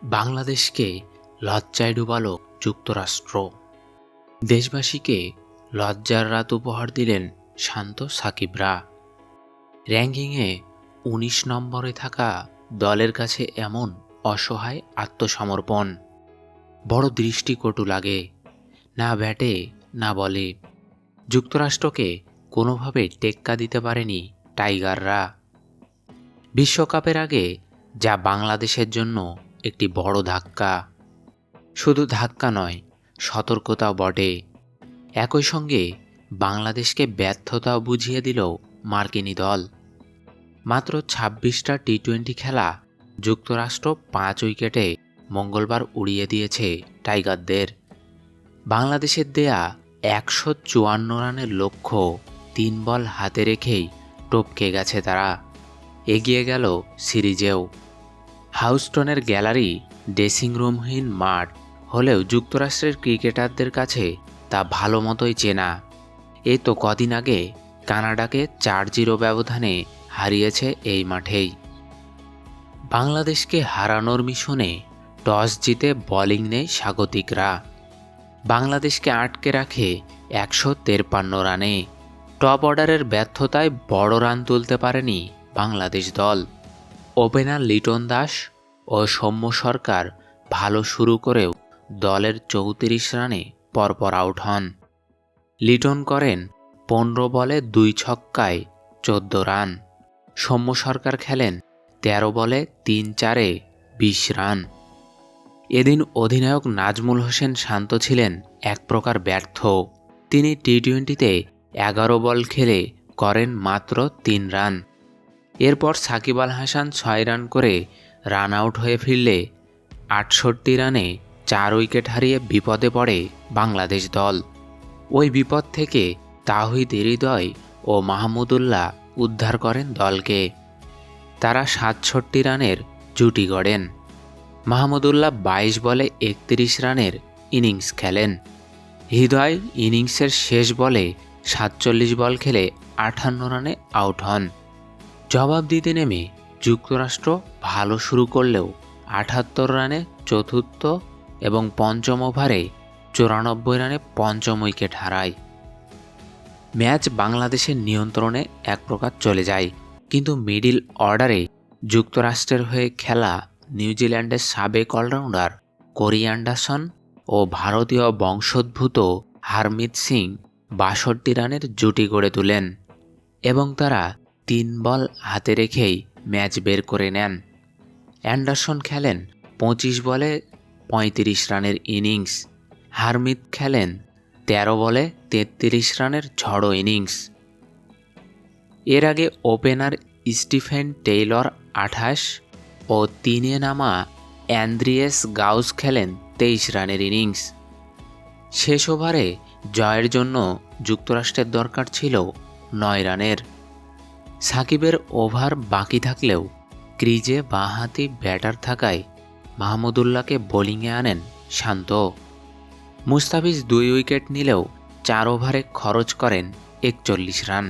বাংলাদেশকে লজ্জায় ডুবালো যুক্তরাষ্ট্র। দেশবাসীকে লজ্জার রাত উপহার দিলেন শান্ত সাকিবরা। র্যাঙ্কিংয়ে ১৯ নম্বরে থাকা দলের কাছে এমন অসহায় আত্মসমর্পণ বড় দৃষ্টিকটু লাগে। না ব্যাটে না বলে যুক্তরাষ্ট্রকে কোনোভাবে টেক্কা দিতে পারেনি টাইগাররা। বিশ্বকাপের আগে যা বাংলাদেশের জন্য একটি বড় ধাক্কা, শুধু ধাক্কা নয়, সতর্কতাও বটে। একই সঙ্গে বাংলাদেশকে ব্যর্থতাও বুঝিয়ে দিল মার্কিনী দল। মাত্র ২৬টা টি-২০ খেলা যুক্তরাষ্ট্র ৫ উইকেটে মঙ্গলবার উড়িয়ে দিয়েছে টাইগারদের। বাংলাদেশের দেয়া ১৫৪ রানের লক্ষ্য ৩ বল হাতে রেখেই টপকে গেছে তারা। এগিয়ে গেল সিরিজেও। হাউস্টনের গ্যালারি ড্রেসিং রুমহীন মাঠ হলেও যুক্তরাষ্ট্রের ক্রিকেটারদের কাছে তা ভালো মতোই চেনা। এই তো কদিন আগে কানাডাকে ৪-০ ব্যবধানে হারিয়েছে এই মাঠেই। বাংলাদেশকে হারানোর মিশনে টস জিতে বোলিং নেয় স্বাগতিকরা। বাংলাদেশকে আটকে রাখে ১৫৩ রানে। টপ অর্ডারের ব্যর্থতায় বড় রান তুলতে পারেনি বাংলাদেশ দল। ওপেনার লিটন দাস ও সৌম্য সরকার ভালো শুরু করেও দলের ৩৪ রানে পরপর আউট হন। লিটন করেন ১৫ বলে ২ ছক্কায় ১৪ রান। সৌম্য সরকার খেলেন ১৩ বলে ৩-৪-এ ২০ রান। এদিন অধিনায়ক নাজমুল হোসেন শান্ত ছিলেন এক প্রকার ব্যর্থ। তিনি টি-২০তে ১১ বল খেলে করেন মাত্র ৩ রান। এরপর সাকিব আল হাসান ৬ রান করে রান আউট হয়ে ফিরলে ৬৮ রানে ৪ উইকেট হারিয়ে বিপদে পড়ে বাংলাদেশ দল। ওই বিপদ থেকে তাওহিদ হৃদয় ও মাহমুদুল্লাহ উদ্ধার করেন দলকে। তারা ৬৭ রানের জুটি গড়েন। মাহমুদুল্লাহ ২২ বলে ৩১ রানের ইনিংস খেলেন। হৃদয় ইনিংসের শেষ বলে ৪৭ বল খেলে ৫৮ রানে আউট হন। জবাব দিতে নেমে যুক্তরাষ্ট্র ভালো শুরু করলেও ৭৮ রানে চতুর্থ এবং পঞ্চম ওভারে ৯৪ রানে পঞ্চম উইকেট হারায়। ম্যাচ বাংলাদেশের নিয়ন্ত্রণে এক প্রকার চলে যায়, কিন্তু মিডল অর্ডারে যুক্তরাষ্ট্রের হয়ে খেলা নিউজিল্যান্ডের সাবেক অলরাউন্ডার কোরি অ্যান্ডারসন ও ভারতীয় বংশোদ্ভূত হারমিত সিং ৬২ রানের জুটি গড়ে তোলেন এবং তারা ৩ বল হাতে রেখেই ম্যাচ বের করে নেন। অ্যান্ডারসন খেলেন ২৫ বলে ৩৫ রানের ইনিংস। হারমিত খেলেন ১৩ বলে ৩৩ রানের ঝড়ো ইনিংস। এর আগে ওপেনার স্টিফেন টেইলর ২৮ ও ৩-এ নামা অ্যান্দ্রিয়েস গাউস খেলেন ২৩ রানের ইনিংস। শেষ ওভারে জয়ের জন্য যুক্তরাষ্ট্রের দরকার ছিল ৯ রানের। সাকিবের ওভার বাকি থাকলেও ক্রিজে বাঁহাতি ব্যাটার থাকায় মাহমুদুল্লাহকে বোলিংয়ে আনেন শান্ত। মুস্তাফিজ ২ উইকেট নিলেও ৪ ওভারে খরচ করেন ৪১ রান।